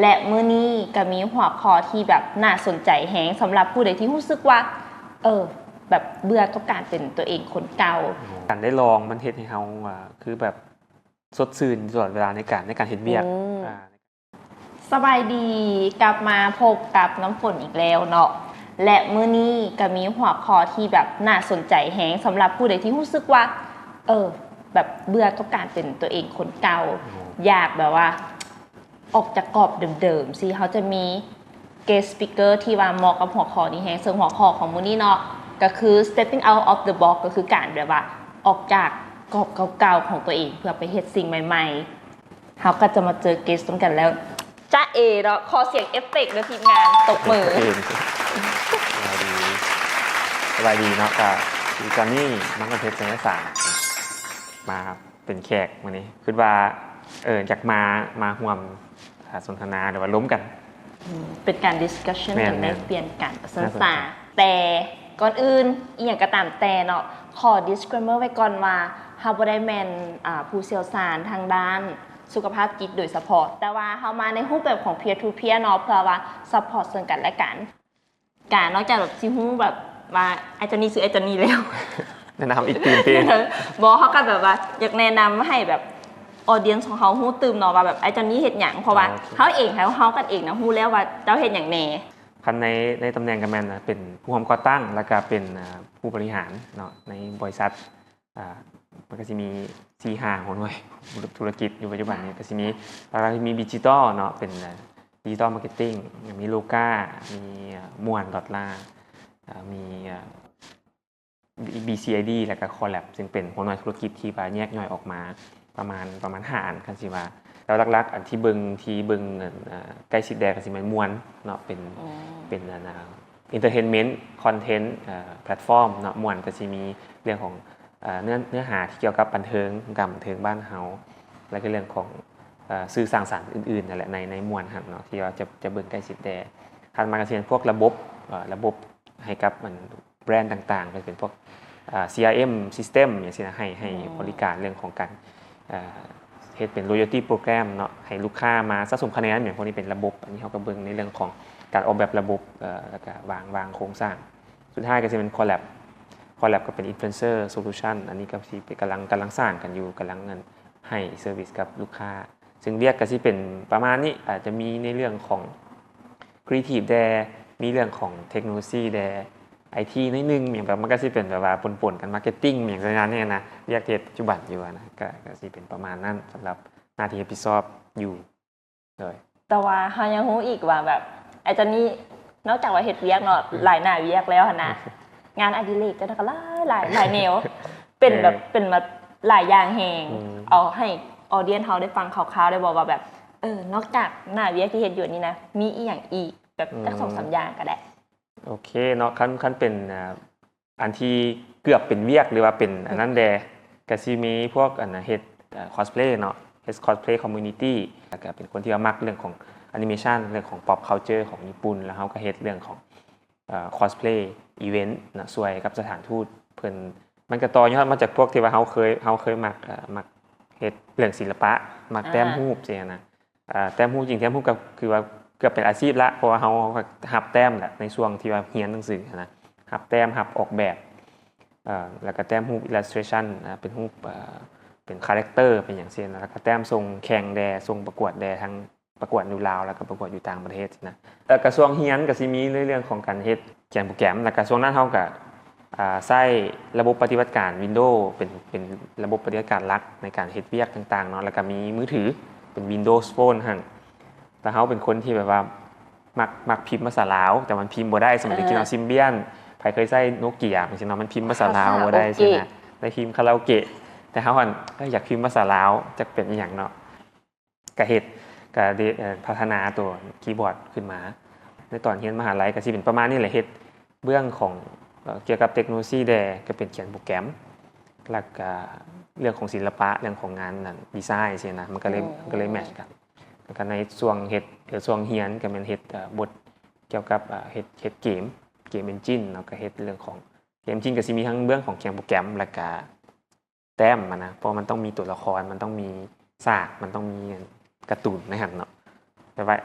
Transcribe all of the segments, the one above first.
และมื้อนี้ก็มีหัวข้อที่แบบน่าสนใจแฮงสำหรับผู้ใดที่รู้สึกว่าแบบเบื่อกับการเป็นตัวเองคนเก่าการได้ลองมันเฮ็ดให้เฮาคือแบบสดชื่นตลอดเวลาในการเฮ็ดเวียกสบายดีกลับมาพบกับน้ำฝนอีกแล้วเนาะและมื้อนี้ก็มีหัวข้อที่แบบน่าสนใจแฮงสำหรับผู้ใดที่รู้สึกว่าแบบเบื่อกับการเป็นตัวเองคนเก่าอยากแบบว่าออกจากกรอบเดิมๆสิเขาจะมี guest speaker ที่ว่าเหมาะกับหัวข้อนี้แฮงซึ่งหัวข้อของมื้อนี้เนาะก็คือ stepping out of the box ก็คือการแบบว่าออกจากกรอบเก่าๆของตัวเองเพื่อไปเฮ็ดสิ่งใหม่ๆเขาก็จะมาเจอ guest กันแล้วจ้าเอเนาะขอเสียงเอฟเฟกต์ด้วยทีมงานตบมือสบายดีเนาะกับจอนนี่มังกรเพชรเซนสารมาเป็นแขกวันนี้คิดว่าจากมาห่วมสนทนาหรือว่าล้มกันเป็นการ discussion กันได้เปลี่ยนกันภาษาแต่ก่อนอื่นอีกอย่างก็ตามแต่เนาะขอ disclaimer ไว้ก่อนว่าเฮาบ่ได้แม่นผู้เชี่ยวชาญทางด้านสุขภาพจิตโดยเฉพาะแต่ว่าเฮามาในรูปแบบของ peer to peer เนาะเพื่อว่า support ซึ่งกันและกันการนอกจากแบบสิฮู้แบบว่าอาจารย์นี่ซื้ออาจารย์นี่แล้วแนะนำอีกตื่นเต้นบ่เฮาก็แบบว่าอยากแนะนำให้แบบออเดียนของเขาฮู้ตื่มเนาะว่าแบบไอ้เจ้านี้เฮ็ดหยังเพราะว่าเขาเองเขากันเองนะฮู้แล้วว่าเจ้าเฮ็ดหยังแน่คันในตำแหน่งกันแม่นเป็นผู้ร่วมก่อตั้งแล้วก็เป็นผู้บริหารเนาะในบริษัทมันก็สิมี4-5คนด้วยธุรกิจอยู่ปัจจุบันนี้ก็สิมีมีดิจิตอลเนาะเป็นดิจิตอลมาร์เก็ตติ้งมีโลก้ามีม่วนดอทลามี BCID แล้วก็คอลแลบซึ่งเป็นหัวหน้าธุรกิจที่แยกย่อยออกมาประมาณ5อันกันสิว่าแล้วหลักๆอันที่เบิ่งใกล้ชิดแดก็สิแม่นม่วนเนาะเป็นอินเตอร์เทนเมนต์คอนเทนต์แพลตฟอร์มเนาะม่วนก็สิมีเรื่องของเนื้อหาที่เกี่ยวกับบันเทิงบ้านเฮาแล้วก็เรื่องของสื่อสร้างสรรค์อื่นๆนั่นแหละในม่วนหั่นเนาะที่ว่าจะเบิ่งใกล้ชิดแดถัดมาก็สิเป็นพวกระบบให้กับมันแบรนด์ต่างๆก็เป็นพวกCRM System อย่างเช่นให้บริการเรื่องของการเฮ็ดเป็น loyalty program เนาะให้ลูกค้ามาสะสมคะแนนอย่างพวกนี้เป็นระบบอันนี้เขาก็เบิ่งในเรื่องของการออกแบบระบบแล้วก็วางโครงสร้างสุดท้ายก็จะเป็น collab ก็เป็น influencer solution อันนี้ก็สิกำลังสร้างกันอยู่กำลังให้เซอร์วิสกับลูกค้าซึ่งเรียกก็สิเป็นประมาณนี้อาจจะมีในเรื่องของ creative มีเรื่องของเทคโนโลยีIT นิดนึงอย่างแบบมันก็สิเป็นแบบว่าปนๆกันมาร์เก็ตติ้งอย่างนั้นเนี่ยนะเรียกเทศปัจจุบันอยู่นะก็สิเป็นประมาณนั้นสำหรับหน้าที่รับผิดชอบอยู่เลยแต่ว่าเฮายังฮู้อีกว่าแบบไอ้เจ้านี่นอกจากว่าเฮ็ดเวียกเนาะหลายหน้าเวียกแล้วหั่นน่ะงานอดิเรกก็หลายแนวเป็นมาหลายอย่างแฮงเอาให้ออเดียนเฮาได้ฟังคร่าวๆได้บ่ว่าแบบนอกจากหน้าเวียกที่เฮ็ดอยู่นี่นะมีอีหยังอีกแบบจัก 2-3 อย่างก็ได้โอเคเนาะคันเป็นอันที่เกือบเป็นเวียกหรือว่าเป็นอันนั้นแดก็สิมีพวกอันเฮ็ดคอสเพลย์เนาะเฮ็ดคอสเพลย์คอมมูนิตี้แล้วก็เป็นคนที่มักเรื่องของแอนิเมชันเรื่องของ pop culture ของญี่ปุ่นแล้วเฮาก็เฮ็ดเรื่องของคอสเพลย์อีเวนต์นะช่วยกับสถานทูตเพิ่นมันก็ต่อยอดมาจากพวกที่ว่าเฮาเคยมักเฮ็ดเรื่องศิลปะมักแต้มรูปจังซี่นะแต้มรูปจริงแต้มรูปก็คือว่าเกือบเป็นอาชีพละเพราะว่าเฮาหับแต้มแหละในช่วงที่ว่าเรียนหนังสือนะหับแต้มหับออกแบบแล้วก็แต้มรูป illustration เป็นรูปเป็นคาแรคเตอร์เป็นอย่างเช่นแล้วก็แต้มทรงแข่งแดทรงประกวดแดทั้งประกวดอยู่ลาวแล้วก็ประกวดอยู่ต่างประเทศนะกระทรวงเรียนก็สิมีเรื่องของการเฮ็ดเขียนโปรแกรมแล้วก็ช่วงนั้นเฮาก็ใช้ระบบปฏิบัติการ Windows เป็นระบบปฏิบัติการหลักในการเฮ็ดเวียกต่างๆเนาะแล้วก็มีมือถือเป็น Windows Phone หั่นแต่เฮาเป็นคนที่แบบว่ามักพิมพ์ภาษาลาวแต่มันพิมพ์บ่ได้สมัยที่เราซิมเบียนใครเคยใช้โนเกียจังซี่เนาะมันพิมพ์ภาษาลาวบ่ได้ใช่มั้ยได้พิมพ์คาราโอเกะแต่เฮาอยากพิมพ์ภาษาลาวจักเป็นอีหยังเนาะก็เฮ็ดก็ได้พัฒนาตัวคีย์บอร์ดขึ้นมาในตอนเรียนมหาลัยก็สิเป็นประมาณนี้แหละเฮ็ดเรื่องของเกี่ยวกับเทคโนโลยีก็เป็นเขียนโปรแกรมแล้วก็เรื่องของศิลปะเรื่องของงานนั่นดีไซน์ซี่นะมันก็เลยแมทช์กันแล้วก็ในช่วงเฮ็ดช่วงเรียนก็แม่นเฮ็ดบทเกี่ยวกับเฮ็ดเกมเอนจินแล้วก็เฮ็ดเรื่องของเกมเอนจินก็สิมีทั้งเรื่องของเขียนโปรแกรมแล้วก็แต้มนะเพราะมันต้องมีตัวละครมันต้องมีฉากมันต้องมีการ์ตูนในหั่นเนาะแต่ว่า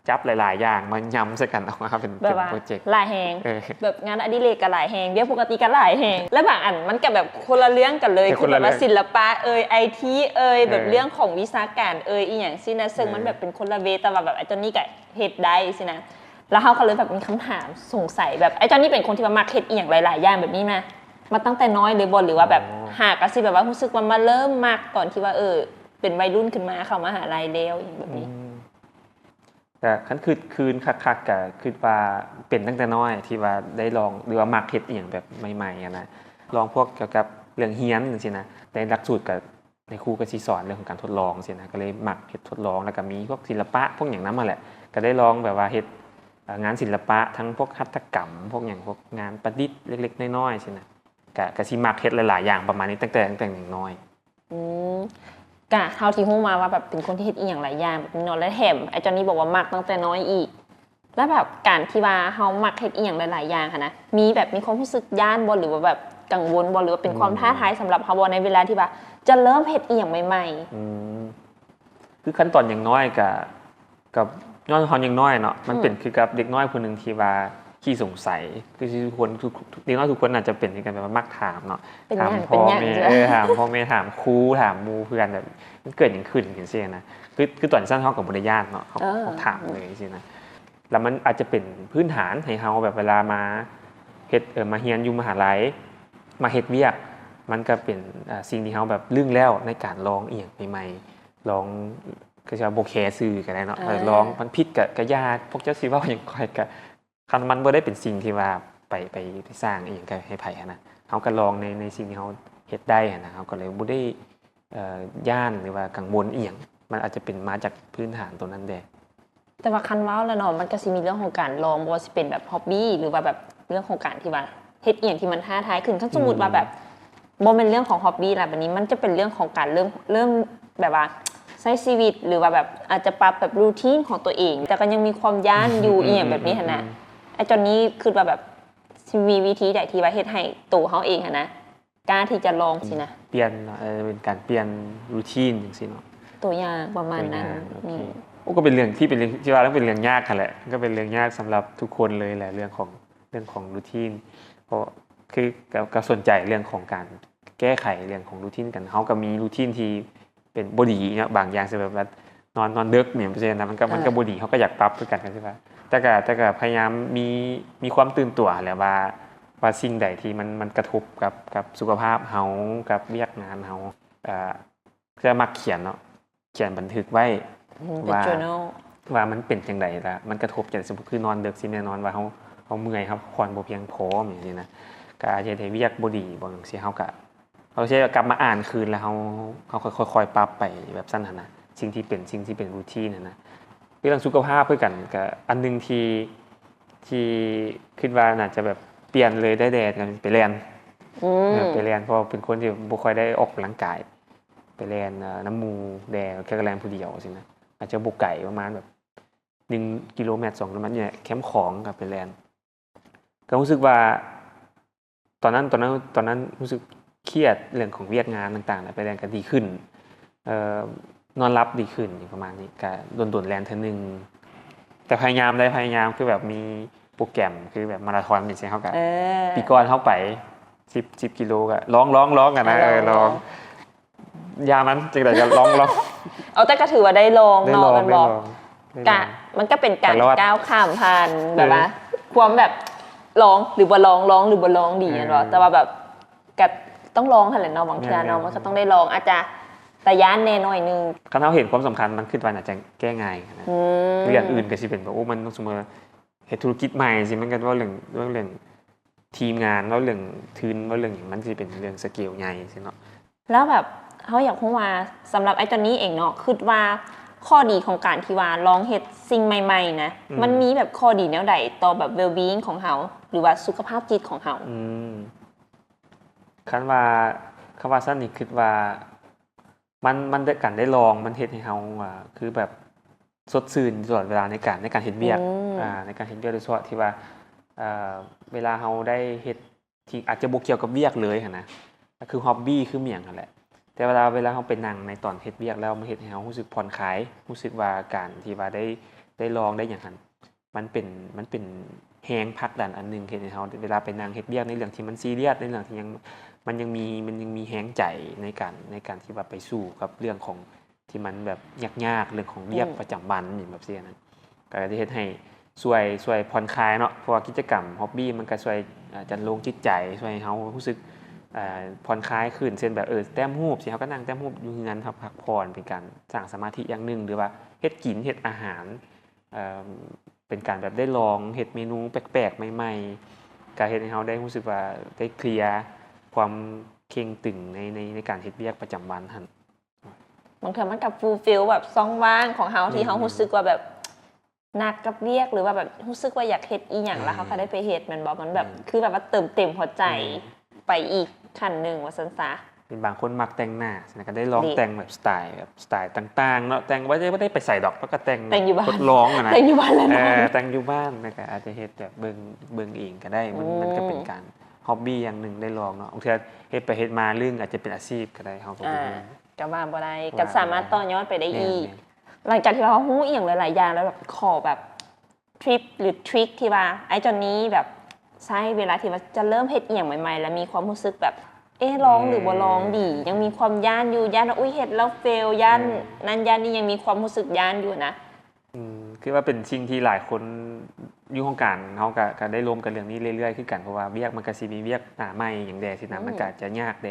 จับหลายๆอย่างมายำใส่กันออกมาเป็น แบบว่า โปรเจกต์ หลายแหง เออ แบบงานอดิเรกก็หลายแหงเบี้ยปกติก็หลายแหงและบางอันมันก็แบบคนละเรื่องกันเลย แต่ คื ค อน แบ ละ บ เรื่ ว่า อง ศิลปะไอทีแบบ เออ เรื่องของวิชาการอีหยังสินะซึ่ง เออ มันแบบเป็นคนละเวแต่ว่าแบบไอ้เจอนนี่ก็เฮ็ดได้สินะแล้วเขาก็เลยแบบมีคำถามสงสัยแบบไอ้เจอนนี่เป็นคนที่ว่ามักเฮ็ดอีหยังหลายๆอย่างแบบนี้นะมาตั้งแต่น้อยเลยบ่หรือว่าแบบหากก็สิแบบว่ารู้สึกว่ามาเริ่มมักตอนที่ว่าเป็นวัยรุ่นขึ้นมาเข้ามหาลัยแล้วอย่างแบบนี้ แต่คันคืนคักๆก็คือว่าเป็นตั้งแต่น้อยที่ว่าได้ลองหรือว่ามักเฮ็ดอีหยังแบบใหม่ๆอะนะลองพวกเกี่ยวกับเรื่องเฮียนจังซี่นะในหลักสูตรกับในครูก็สิสอนเรื่องของการทดลองจังซี่นะก็เลยมักเฮ็ดทดลองแล้วก็มีพวกศิลปะพวกอย่างนั้นมาแหละก็ได้ลองแบบว่าเฮ็ดงานศิลปะทั้งพวกหัตถกรรมพวกอย่างพวกงานประดิษฐ์เล็กๆน้อยๆจังซี่นะก็สิมักเฮ็ดหลายๆอย่างประมาณนี้ตั้งแต่อย่างน้อย อืมกะเท่าที่ฮู้มาว่าแบบเป็นคนที่เฮ็ดอีหยังหลายอย่างแบบนี้เนาะและแถมไอ้จอนนี่บอกว่ามักตั้งแต่น้อยอีก แล้วแบบการที่ว่าเฮามักเฮ็ดอีหยังหลายๆอย่างค่ะนะมีแบบมีความรู้สึกย่านบ่หรือว่าแบบกังวลบ่หรือว่าเป็นความท้าทายสำหรับเฮาบ่ในเวลาที่ว่าจะเริ่มเฮ็ดอีหยังใหม่ อืมคือขั้นตอนอย่างน้อยกับย้อนความอย่างน้อยเนาะมันเป็นคือกับเด็กน้อยคนหนึ่งที่ว่าขี้สงสัยคือทุกคนเด็กน้อยทุกคนอาจจะเป็นในการแบบว่ามักถามเนาะ ๆเป็น ถาม อย่าง พ่ เป็น อ อย่าง แม่ จ้ะ ถามพ่อแม่ถามครูถามหมูเพื่อนแบบมันเกิดอย่างขึ้นอย่างเช่นนะคือตอนสั้นเท่ากับบริญาตเนาะเขาถามเลยจริงๆนะแล้วมันอาจจะเป็นพื้นฐานให้เฮาแบบเวลามาเฮ็ดมาเรียนอยู่มหาลัยมาเฮ็ดเวียก มันก็เป็นสิ่งที่เขาแบบลึ่งแล้วในการลองเอียงใหม่ๆลองก็จะโบแคซื่อกันได้เนาะลองมันผิดกับญาติพวกเจ้าสิว่าอย่างค่อยกับคันมันบ่ได้เป็นสิ่งที่ว่าไปสร้างเอียงกับให้ไผนะเขาก็ลองในสิ่งที่เขาเฮ็ดได้นะเขาก็เลยบ่ได้ย่านหรือว่ากังวลเอียงมันอาจจะเป็นมาจากพื้นฐานตรงนั้นแด แต่ว่าคันเว้าแล้วเนาะมันก็สิมีเรื่องของการลองบ่ว่าสิเป็นแบบฮ็อบบี้หรือว่าแบบเรื่องของการที่ว่าเฮ็ดอีหยังที่มันท้าทายขึ้นคันสมมุติว่าแบบบ่เป็นเรื่องของฮ็อบบี้ล่ะบัดนี้มันจะเป็นเรื่องของการเริ่มแบบว่าใช้ชีวิตหรือว่าแบบอาจจะปรับแบบรูทีนของตัวเอง แต่ก็ยังมีความย้านอยู่อีหยังแบบนี้หั่นน่ะไอ้จอนนี้คือว่าแบบสิมีวิธีใดที่ว่าเฮ็ดให้ตัวเฮาเองหั่นนะกล้าที่จะลองสินะ เปลี่ยนเนาะเป็นการเปลี่ยนรูทีนอย่างซี่เนาะ ตัวอย่างประมาณนั้น โอเคโอ้ก็เป็นเรื่องที่ว่าต้องเป็นเรื่องยากกันแหละก็เป็นเรื่องยากสำหรับทุกคนเลยแหละเรื่องของรูทีนเพราะคือก็สนใจเรื่องของการแก้ไขเรื่องของรูทีนกันเขาก็มีรูทีนที่เป็นบดีเนาะบางอย่างจะแบบว่านอนดึกเนี่ยเพราะฉะนั้นมันก็บดีเขาก็อยากปรับด้วยกันใช่ปะแต่ก็พยายามมีความตื่นตัวแหละว่าสิ่งใดที่มันกระทบกับสุขภาพเฮากับเวียกงานเฮาจะมักเขียนเนาะเขียนบันทึกไว้ เป็น journal ว่ามันเป็นจังไดล่ะมันกระทบจังสมมุติคือนอนดึกสิแน่นอนว่าเขาเมื่อยครับผ่อนบ่เพียงพออย่างนี้นะก็อาจจะได้เวียกบ่ดีบ่จังซี่เฮาก็เขาใช้กลับมาอ่านคืนแล้วเขาค่อยๆปรับไปแบบสั้นหั่นน่ะสิ่งที่เป็นรูทีนน่ะนะเรื่องสุขภาพเพื่อกันก็อันนึงที่คิดว่าน่าจะแบบเปลี่ยนเลยได้แดดกันไปเรียนไปเรียนเพราะเป็นคนที่บ่ค่อยได้ออกกำลังกายไปเรียนน้ำมูแดงแค่แรงผู้เดียวสินะอาจจะบุกไก่ประมาณแบบ1กิโลเมตร2กิโลเมตรเนี่ยแคมป์ของกับไปแลนด์ก็รู้สึกว่าตอนนั้นรู้สึกเครียดเรื่องของเวียดงานต่างๆไปแลนด์ก็ดีขึ้นนอนรับดีขึ้นอย่างประมาณนี้ก็โดนแลนด์เท่านึงแต่พยายามคือแบบมีโปรแกรมคือแบบมาราธอนนี่ใช่เขากับปีก่อนเข้าไป10กิโลก็ร้องกันนะร้องยามันจังได๋ก็ร้อง เอาแต่ก็ถือว่าได้ลองเนาะมันบอก กะ มันก็เป็นการก้าวข้ามผ่านแบบว่าความแบบร้องหรือบ่ร้องหรือบ่ร้องดีนั่นบ่แต่ว่าแบบก็ต้องร้องหั่นแหละเนาะบางเทื่อเนาะมันก็ต้องได้ร้องอาจจะแต่ย้านแน่หน่อยนึง คันเฮาเห็นความสำคัญมันขึ้นว่าน่าจะแก้ง่ายนะคืออย่างอื่นก็สิเป็นแบบโอ้มันต้องสมมุติเฮ็ดธุรกิจใหม่สิมันก็ว่าเรื่องทีมงานว่าเรื่องทุนว่าเรื่องหยังมันสิเป็นเรื่องสเกลใหญ่สิเนาะ แล้วแบบเขาอยากรู้ว่าสำหรับไอ้ตอนนี้เองเนาะคิดว่าข้อดีของการที่ว่าลองเฮ็ดสิ่งใหม่ๆนะมันมีแบบข้อดีแนวใดต่อแบบ well being ของเฮาหรือว่าสุขภาพจิตของเฮาคันว่าสั้นนี่คิดว่ามันได้กันได้ลองมันเฮ็ดให้เฮาคือแบบสดชื่นตลอดเวลาในการเฮ็ดเวียกในการเฮ็ดเวียกโดยเฉพาะที่ว่าเวลาเฮาได้เฮ็ดที่อาจจะบ่เกี่ยวกับเวียกเลยหั่นนะก็คือฮ็อบบี้คือเมียงนั่นแหละแต่เวลาเฮาไปนั่งในตอนเฮ็ดเวียกแล้วมันเฮ็ดให้เฮารู้สึกผ่อนคลายรู้สึกว่าการที่ว่าได้ ได้ลองได้อย่างนั้นมันเป็นแฮงผลักดันอันหนึงเฮ็ดให้เฮาเวลาไปนั่งเฮ็ดเวียกในเรื่องที่มันซีเรียสในเรื่องที่ยังมันยังมีแฮงใจในการที่ว่าไปสู้กับเรื่องของที่มันแบบยากๆเรื่องของเวียกประจำวันอย่างแบบเสียนั้นก็จะเฮ็ดให้ช่วยผ่อนคลายเนาะเพราะว่ากิจกรรมฮ็อบบี้มันก็ช่วยจัดโลงจิตใจช่วยให้เฮารู้สึกผ่อนคลายขึ้นเช่นแบบแต้มรูปสิเฮาก็นั่งแต้มรูปอยู่ที่นั้นครับพักผ่อนเป็นการสร้างสมาธิอย่างหนึ่งหรือว่าเฮ็ดกินเฮ็ดอาหารเป็นการแบบได้ลองเฮ็ดเมนูแปลกๆใหม่ๆก็เฮ็ดให้เฮาได้รู้สึกว่าได้เคลียร์ความเคร่งตึงในการเฮ็ดเวียกประจำวันหั่น บางเทื่อมันกับฟูลฟิลแบบซ่องว่างของเฮาที่เฮารู้สึกว่าแบบหนักกับเรียกหรือว่าแบบรู้สึกว่าอยากเฮ็ดอีหยังแล้วเขาก็ได้ไปเฮ็ดมันบ่มันแบบคือแบบว่าเติมเต็มหัวใจไปอีกขั้นหนึงว่าซั่นซะ เป็นบางคนมักแต่งหน้าฉะนั้นก็ได้ลองแต่งแบบสไตล์ต่างๆเนาะแต่งบ่ได้ไปใส่ดอกแล้วก็แต่ง แต่งอยู่บ้าน ทดลองอะนะ แต่งอยู่บ้านแล้วนอน แต่งอยู่บ้านนะครับอาจจะเฮ็ดแบบเบิ่งเองก็ได้มันก็เป็นการฮ็อบบี้อย่างหนึ่งได้ลองเนาะบางเทื่อเฮ็ดไปเฮ็ดมาเรื่องอาจจะเป็นอาชีพก็ได้เฮาก็บ่รู้ ก็ว่าบ่ได้ก็สามารถต่อยอดไปได้อีก แม่น หลังจากที่เราฮู้อีหยังหลายๆอย่างแล้วแบบขอแบบทริปหรือทริคที่ว่าไอ้จอนนี้แบบใช้เวลาที่ว่าจะเริ่มเฮ็ดอีหยังใหม่ๆแล้วมีความรู้สึกแบบลองหรือบ่ลองดียังมีความย่านอยู่ย่านว่าอุ้ยเฮ็ดแล้วเฟลย่านนั่นย่านนี้ยังมีความรู้สึกย่านอยู่นะ คือว่าเป็นสิ่งที่หลายคนอยู่ของการเฮาก็ได้รวมกันเรื่องนี้เรื่อยๆคือกันเพราะว่าเวียกมันก็สิมีเวียกหน้าใหม่อย่างใดสินะมันก็จะยากแด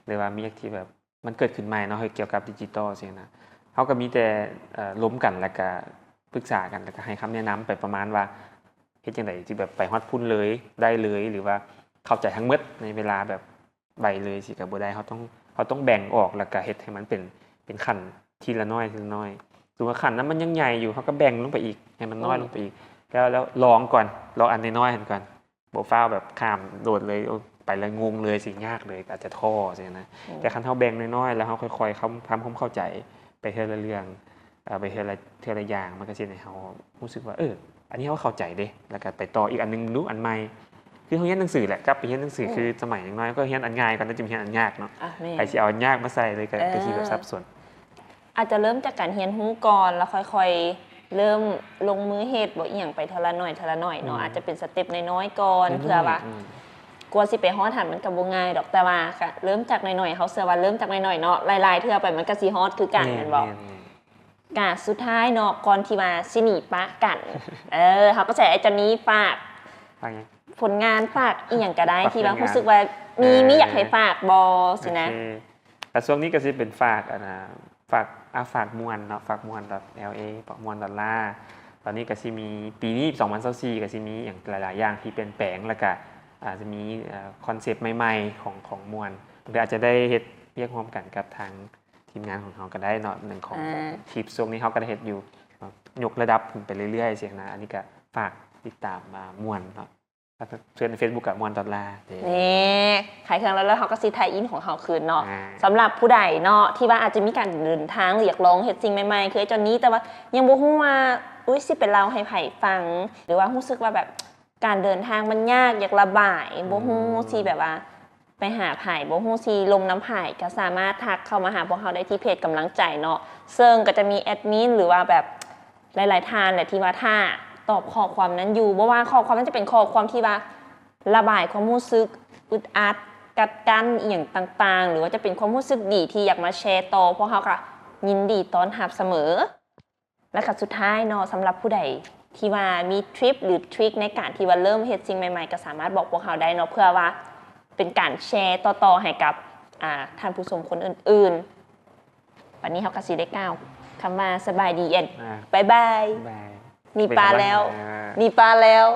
หรือว่าเวียกที่แบบมันเกิดขึ้นใหม่เนาะเกี่ยวกับดิจิทัลจังนะเฮาก็มีแต่ล้มกันแล้วก็ปรึกษากันแล้วก็ให้คำแนะนำไปประมาณว่าเฮ็ดจังไดที่แบบไปฮอดพุ่นเลยได้เลยหรือว่าเข้าใจทั้งหมดในเวลาแบบใบเลยสิก็บ่ได้เฮาต้องแบ่งออกแล้วก็เฮ็ดให้มันเป็นขั้นทีละน้อยทีละน้อย สมมุติว่าขันนั้นมันยังใหญ่อยู่เขาก็แบ่งลงไปอีกให้มันน้อยลงไปอีกแล้วลองก่อนลองอันน้อยๆก่อนบ่ฟ้าวแบบข้ามโดดเลยไปแล้วงงเลยสิยากเลยอาจจะท้อสินะแต่คันเฮาแบ่งน้อยๆแล้วเฮาค่อยๆทำความเข้าใจไปทีละเรื่องไปทีละอย่างมันก็สิให้เฮารู้สึกว่าอันนี้เฮาเข้าใจเด้แล้วก็ไปต่ออีกอันนึงดูอันใหม่คือเฮาเรียนหนังสือแหละกลับไปเรียนหนังสือคือสมัยน้อยก็เรียนอันง่ายก่อนแล้วจะมีเรียนอันยากเนาะใครสิเอาอันยากมาใส่เลยก็สิแบบซับซ้อน อาจจะเริ่มจากการเรียนรู้ก่อนแล้วค่อยๆเริ่มลงมือเฮ็ดบ่อีหยังไปทีละหน่อยเนาะอาจจะเป็นสเต็ปน้อยๆก่อนเพื่อว่ากลัวสิไปฮอดหันมันก็บ่ง่ายดอกแต่ว่าก็เริ่มจากน้อยๆเฮาเชื่อว่าเริ่มจากน้อยๆเนาะหลายๆเทื่อไปมันก็สิฮอดคือกันแม่นบ่กะสุดท้ายเนาะก่อนที่ว่าสิหนีปะกันเฮาก็ใช้ไอ้เจ้านี้ฝากผลงานฝากอีหยังก็ได้ที่ว่ารู้สึกว่ามีอยากให้ฝากบ่สินะแต่ช่วงนี้ก็สิเป็นฝากฝากมวนเนาะฝากมวน .la ฝากมวน$ตอนนี้ก็สิมีปีนี้2024ก็สิมีอย่างหลายๆอย่างที่เปลี่ยนแปลงแล้วก็อาจจะมีคอนเซปต์ใหม่ๆของมวนหรืออาจจะได้เฮ็ดเรียกร่วมกันกับทางทีมงานของเราก็ได้เนาะหนึ่งของคลิปช่วงนี้เขาก็ได้เฮ็ดอยู่ยกระดับขึ้นไปเรื่อยๆเสียนะอันนี้ก็ฝากติดตามมามวนเนาะเพื่อนใน Facebook กับมวน$นี่ขายเครื่องแล้วเขาก็ซีไทยอินของเขาคืนเนาะสำหรับผู้ใดเนาะที่ว่าอาจจะมีการเดินทางหรืออยากลองเฮ็ดสิ่งใหม่ๆคือไอ้จอนนี้แต่ว่ายังบ่ฮู้ว่าสิเป็นเราให้ไผฟังหรือว่ารู้สึกว่าแบบการเดินทางมันยากอยากระบายบ่ฮู้สิแบบว่าไปหาไผบ่ฮู้สิลมน้ำไผก็สามารถทักเข้ามาหาพวกเขาได้ที่เพจกำลังใจเนาะซึ่งก็จะมีแอดมินหรือว่าแบบหลายๆท่านแหละที่ว่าถ้าตอบข้อความนั้นอยู่บ่ว่าข้อความมันจะเป็นข้อความที่ว่าระบายความรู้สึกอึดอัดกัดกั้นอีหยังต่างๆหรือว่าจะเป็นความรู้สึกดีที่อยากมาแชร์ต่อพวกเขาก็ยินดีต้อนรับเสมอและก็สุดท้ายเนาะสำหรับผู้ใดที่ว่ามีทริปหรือทริคในการที่ว่าเริ่มเฮ็ดสิ่งใหม่ๆก็สามารถบอกพวกเขาได้เนาะเพื่อว่าเป็นการแชร์ต่อๆให้กับท่านผู้ชมคนอื่นๆวันนี้เขาก็สิได้กล่าวคำว่าสบายดีบ๊ายบายมีปลาแล้ว